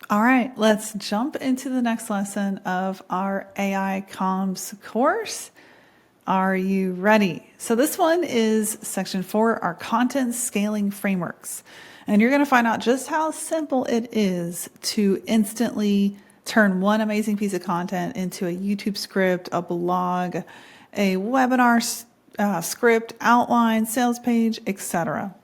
All right, let's jump into the next lesson of our AI comms course. Are you ready? So this one is section 4, our content scaling frameworks. And you're going to find out just how simple it is to instantly turn one amazing piece of content into a YouTube script, a blog, a webinar script, outline, sales page, etc.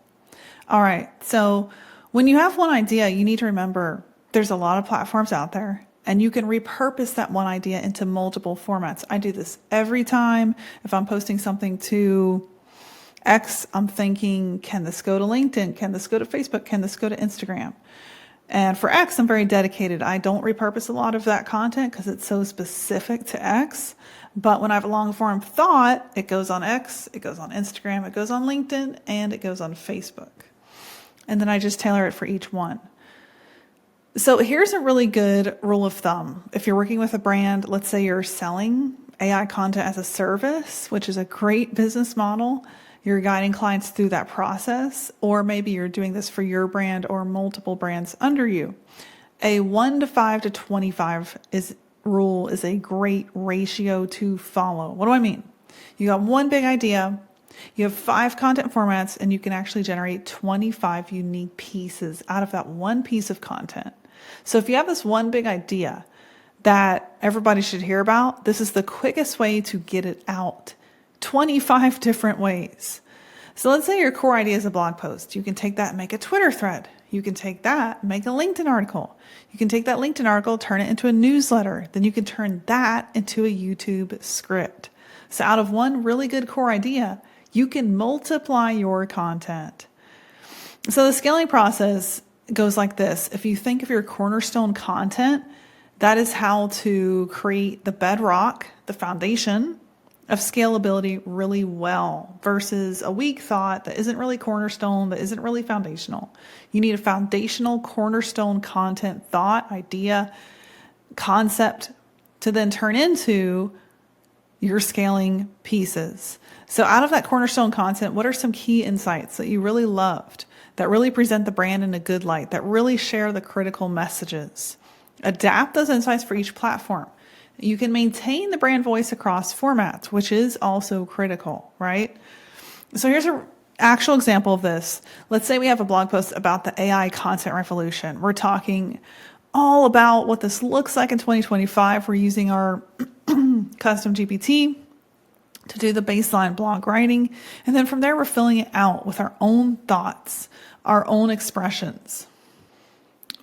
All right, so when you have one idea, you need to remember there's a lot of platforms out there, and you can repurpose that one idea into multiple formats. I do this every time. If I'm posting something to X, I'm thinking, can this go to LinkedIn? Can this go to Facebook? Can this go to Instagram? And for X, I'm very dedicated. I don't repurpose a lot of that content because it's so specific to X. But when I have a long form thought, it goes on X, it goes on Instagram, it goes on LinkedIn, and it goes on Facebook. And then I just tailor it for each one. So here's a really good rule of thumb. If you're working with a brand, let's say you're selling AI content as a service, which is a great business model. You're guiding clients through that process, or maybe you're doing this for your brand or multiple brands under you. A 1 to 5 to 25 rule is a great ratio to follow. What do I mean? You got one big idea, you have 5 content formats, and you can actually generate 25 unique pieces out of that one piece of content. So if you have this one big idea that everybody should hear about, this is the quickest way to get it out. 25 different ways. So let's say your core idea is a blog post. You can take that and make a Twitter thread. You can take that and make a LinkedIn article. You can take that LinkedIn article, turn it into a newsletter. Then you can turn that into a YouTube script. So out of one really good core idea, you can multiply your content. So the scaling process goes like this. If you think of your cornerstone content, that is how to create the bedrock, the foundation of scalability really well versus a weak thought that isn't really cornerstone, that isn't really foundational. You need a foundational cornerstone content, thought, idea, concept to then turn into your scaling pieces. So out of that cornerstone content, what are some key insights that you really loved, that really present the brand in a good light, that really share the critical messages? Adapt those insights for each platform. You can maintain the brand voice across formats, which is also critical, right? So here's an actual example of this. Let's say we have a blog post about the AI content revolution. We're talking all about what this looks like in 2025. We're using our custom GPT to do the baseline blog writing. And then from there, we're filling it out with our own thoughts, our own expressions.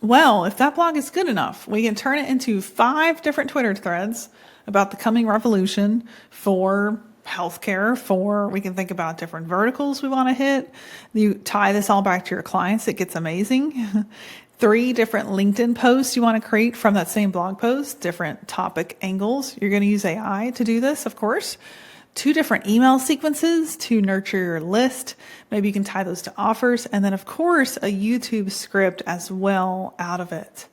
Well, if that blog is good enough, we can turn it into 5 different Twitter threads about the coming revolution for healthcare, we can think about different verticals we want to hit. You tie this all back to your clients. It gets amazing. 3 different LinkedIn posts you want to create from that same blog post, different topic angles. You're going to use AI to do this, of course. 2 different email sequences to nurture your list. Maybe you can tie those to offers. And then, of course, a YouTube script as well out of it.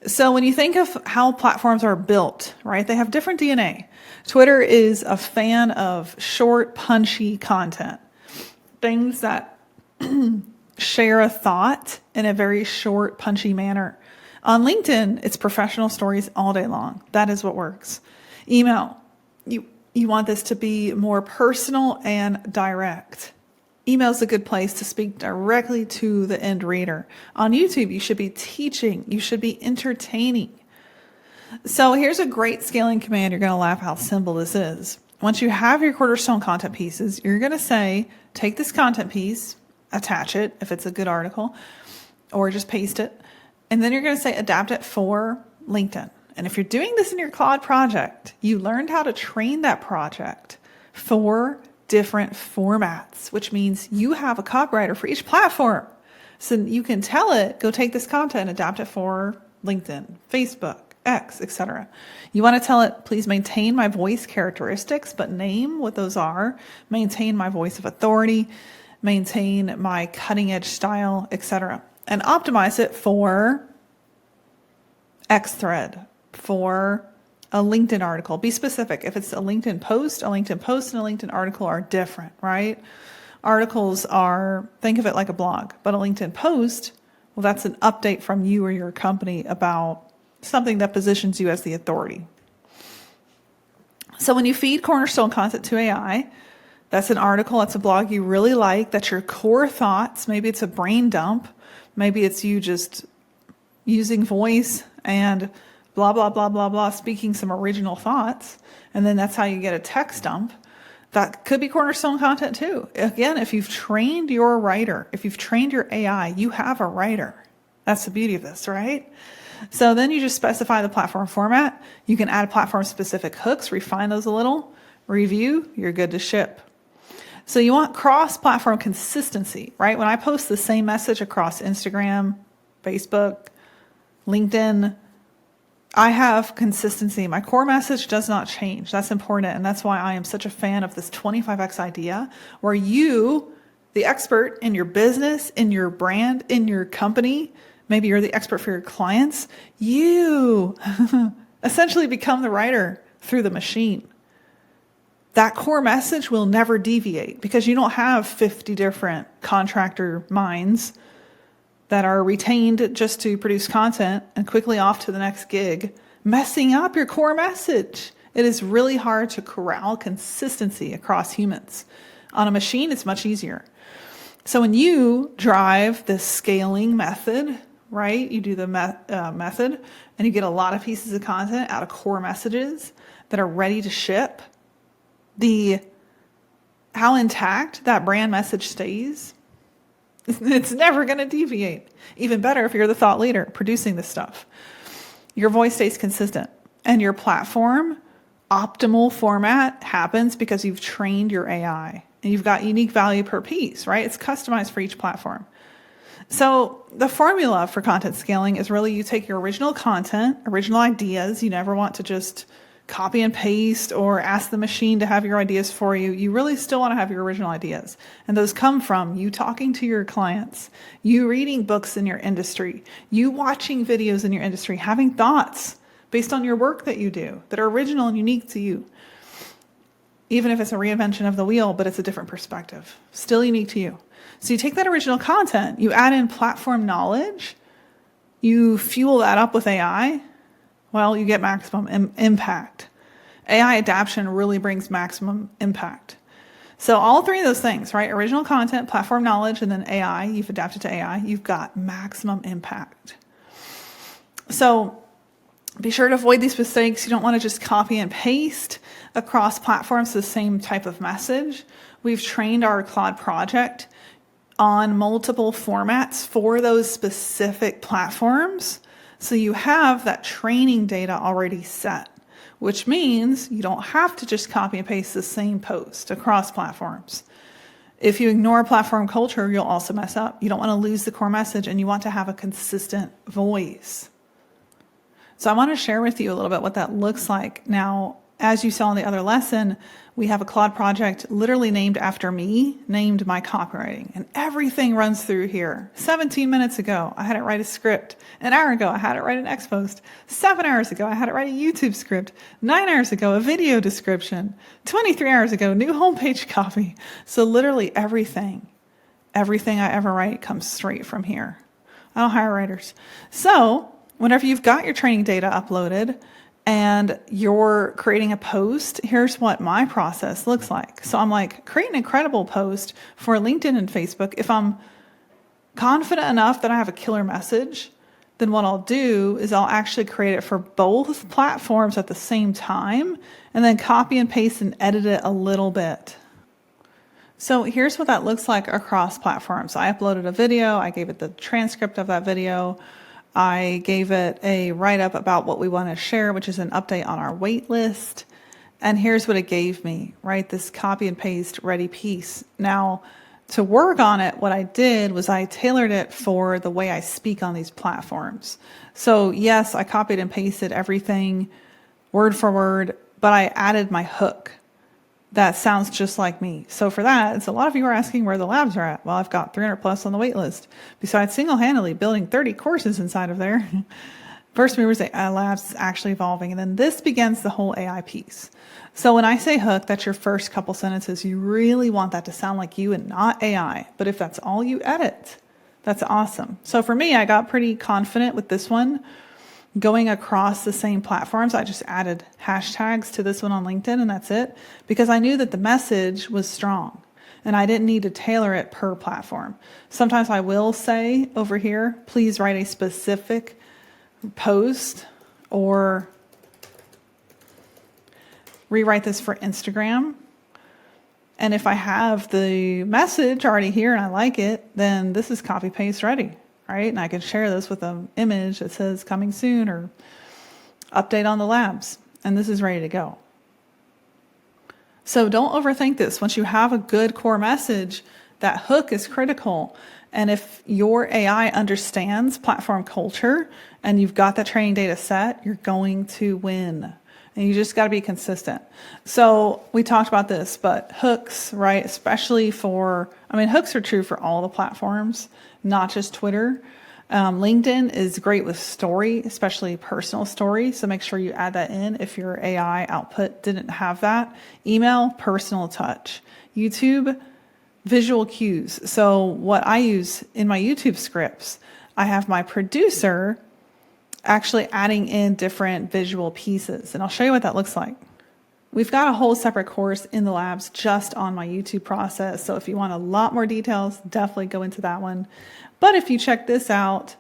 So when you think of how platforms are built, right, they have different DNA. Twitter is a fan of short, punchy content. Things that share a thought in a very short, punchy manner. On LinkedIn, it's professional stories all day long. That is what works. Email. You want this to be more personal and direct. Email is a good place to speak directly to the end reader. On YouTube, you should be teaching. You should be entertaining. So here's a great scaling command. You're going to laugh how simple this is. Once you have your cornerstone content pieces, you're going to say, take this content piece, attach it if it's a good article, or just paste it. And then you're going to say, adapt it for LinkedIn. And if you're doing this in your Claude project, you learned how to train that project for different formats, which means you have a copywriter for each platform. So you can tell it, go take this content, adapt it for LinkedIn, Facebook, X, etc. You want to tell it, please maintain my voice characteristics, but name what those are. Maintain my voice of authority, maintain my cutting edge style, etc. And optimize it for X thread, for a LinkedIn article. Be specific. If it's a LinkedIn post and a LinkedIn article are different, right? Articles are, think of it like a blog, but a LinkedIn post Well, that's an update from you or your company about something that positions you as the authority. So when you feed Cornerstone content to AI, that's an article, that's a blog you really like, that's your core thoughts. Maybe it's a brain dump. Maybe it's you just using voice and blah, blah, blah, blah, blah, speaking some original thoughts. And then that's how you get a text dump. That could be Cornerstone content too. Again, if you've trained your writer, if you've trained your AI, you have a writer. That's the beauty of this, right? So then you just specify the platform format. You can add platform-specific hooks, refine those a little, review, you're good to ship. So you want cross-platform consistency, right? When I post the same message across Instagram, Facebook, LinkedIn, I have consistency. My core message does not change. That's important. And that's why I am such a fan of this 25X idea, where you, the expert in your business, in your brand, in your company, maybe you're the expert for your clients, you essentially become the writer through the machine. That core message will never deviate because you don't have 50 different contractor minds that are retained just to produce content and quickly off to the next gig, messing up your core message. It is really hard to corral consistency across humans. On a machine, it's much easier. So when you drive this scaling method, right, you do the method and you get a lot of pieces of content out of core messages that are ready to ship, how intact that brand message stays, it's never going to deviate. Even better if you're the thought leader producing this stuff. Your voice stays consistent and your platform optimal format happens because you've trained your AI and you've got unique value per piece, right? It's customized for each platform. So the formula for content scaling is really you take your original content, original ideas. You never want to just copy and paste or ask the machine to have your ideas for you. You really still want to have your original ideas. And those come from you talking to your clients, you reading books in your industry, you watching videos in your industry, having thoughts based on your work that you do that are original and unique to you. Even if it's a reinvention of the wheel, but it's a different perspective, still unique to you. So you take that original content, you add in platform knowledge, you fuel that up with AI, well, you get maximum impact. AI adaptation really brings maximum impact. So all three of those things, right? Original content, platform knowledge, and then AI, you've adapted to AI, you've got maximum impact. So be sure to avoid these mistakes. You don't want to just copy and paste across platforms the same type of message. We've trained our Claude project on multiple formats for those specific platforms. So you have that training data already set, which means you don't have to just copy and paste the same post across platforms. If you ignore platform culture, you'll also mess up. You don't want to lose the core message and you want to have a consistent voice. So I want to share with you a little bit what that looks like. Now, as you saw in the other lesson, we have a Claude project literally named after me, named my copywriting, and everything runs through here. 17 minutes ago, I had it write a script. An hour ago, I had it write an X post. 7 hours ago, I had it write a YouTube script. 9 hours ago, a video description. 23 hours ago, new homepage copy. So literally everything I ever write comes straight from here. I don't hire writers. So whenever you've got your training data uploaded, and you're creating a post, here's what my process looks like. So I'm like, create an incredible post for LinkedIn and Facebook. If I'm confident enough that I have a killer message, then what I'll do is I'll actually create it for both platforms at the same time and then copy and paste and edit it a little bit. So here's what that looks like across platforms. I uploaded a video. I gave it the transcript of that video. I gave it a write-up about what we want to share, which is an update on our wait list. And here's what it gave me, right? This copy and paste ready piece. Now, to work on it, what I did was I tailored it for the way I speak on these platforms. So yes, I copied and pasted everything word for word, but I added my hook that sounds just like me. So for that, it's a lot of you are asking where the labs are at. Well, I've got 300 plus on the wait list, besides single-handedly building 30 courses inside of there. First Movers Labs is actually evolving. And then this begins the whole AI piece. So when I say hook, that's your first couple sentences. You really want that to sound like you and not AI. But if that's all you edit, That's awesome. So for me, I got pretty confident with this one going across the same platforms. I just added hashtags to this one on LinkedIn and that's it, because I knew that the message was strong and I didn't need to tailor it per platform. Sometimes I will say over here, please write a specific post or rewrite this for Instagram. And if I have the message already here and I like it, then this is copy paste ready, right? And I can share this with an image that says coming soon or update on the labs. And this is ready to go. So don't overthink this. Once you have a good core message, that hook is critical. And if your AI understands platform culture and you've got that training data set, you're going to win. And you just got to be consistent. So we talked about this, but hooks, right? Especially hooks are true for all the platforms, not just Twitter. LinkedIn is great with story, especially personal story. So make sure you add that in if your AI output didn't have that. Email, personal touch. YouTube, visual cues. So what I use in my YouTube scripts, I have my producer actually adding in different visual pieces. And I'll show you what that looks like. We've got a whole separate course in the labs just on my YouTube process. So if you want a lot more details, definitely go into that one. But if you check this out,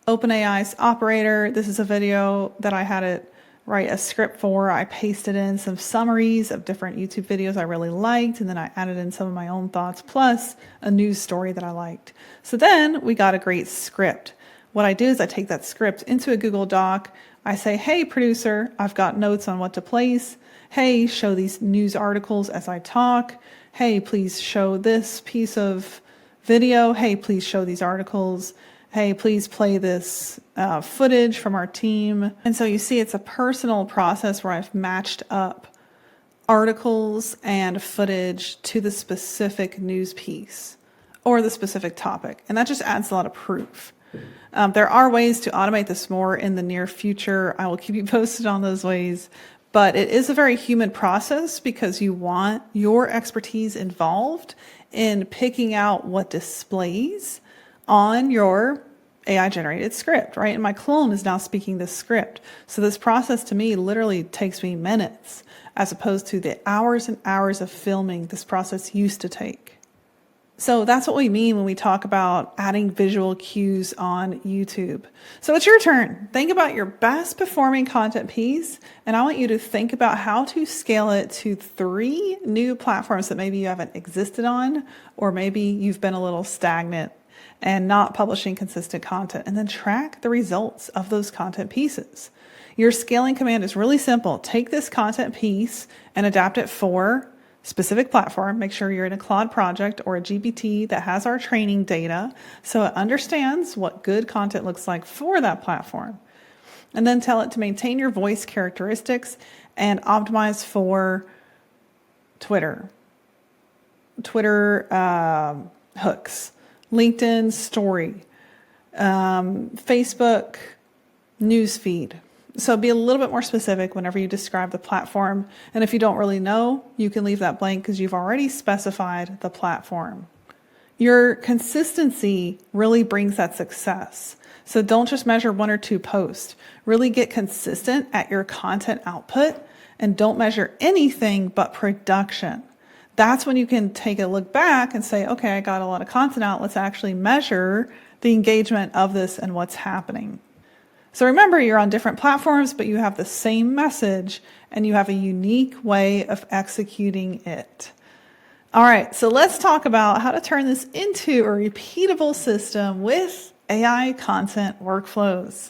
OpenAI's Operator, this is a video that I had it write a script for. I pasted in some summaries of different YouTube videos I really liked, and then I added in some of my own thoughts, plus a news story that I liked. So then we got a great script. What I do is I take that script into a Google Doc. I say, hey, producer, I've got notes on what to place. Hey, show these news articles as I talk. Hey, please show this piece of video. Hey, please show these articles. Hey, please play this footage from our team. And so you see it's a personal process where I've matched up articles and footage to the specific news piece or the specific topic. And that just adds a lot of proof. There are ways to automate this more in the near future. I will keep you posted on those ways, but it is a very human process because you want your expertise involved in picking out what displays on your AI generated script, right? And my clone is now speaking this script. So this process to me literally takes me minutes as opposed to the hours and hours of filming this process used to take. So that's what we mean when we talk about adding visual cues on YouTube. So it's your turn. Think about your best performing content piece, and I want you to think about how to scale it to 3 new platforms that maybe you haven't existed on, or maybe you've been a little stagnant and not publishing consistent content, and then track the results of those content pieces. Your scaling command is really simple. Take this content piece and adapt it for specific platform. Make sure you're in a Claude project or a GPT that has our training data so it understands what good content looks like for that platform. And then tell it to maintain your voice characteristics and optimize for Twitter hooks, LinkedIn story, Facebook newsfeed. So be a little bit more specific whenever you describe the platform. And if you don't really know, you can leave that blank because you've already specified the platform. Your consistency really brings that success. So don't just measure 1 or 2 posts. Really get consistent at your content output and don't measure anything but production. That's when you can take a look back and say, okay, I got a lot of content out. Let's actually measure the engagement of this and what's happening. So remember, you're on different platforms, but you have the same message and you have a unique way of executing it. All right, so let's talk about how to turn this into a repeatable system with AI content workflows.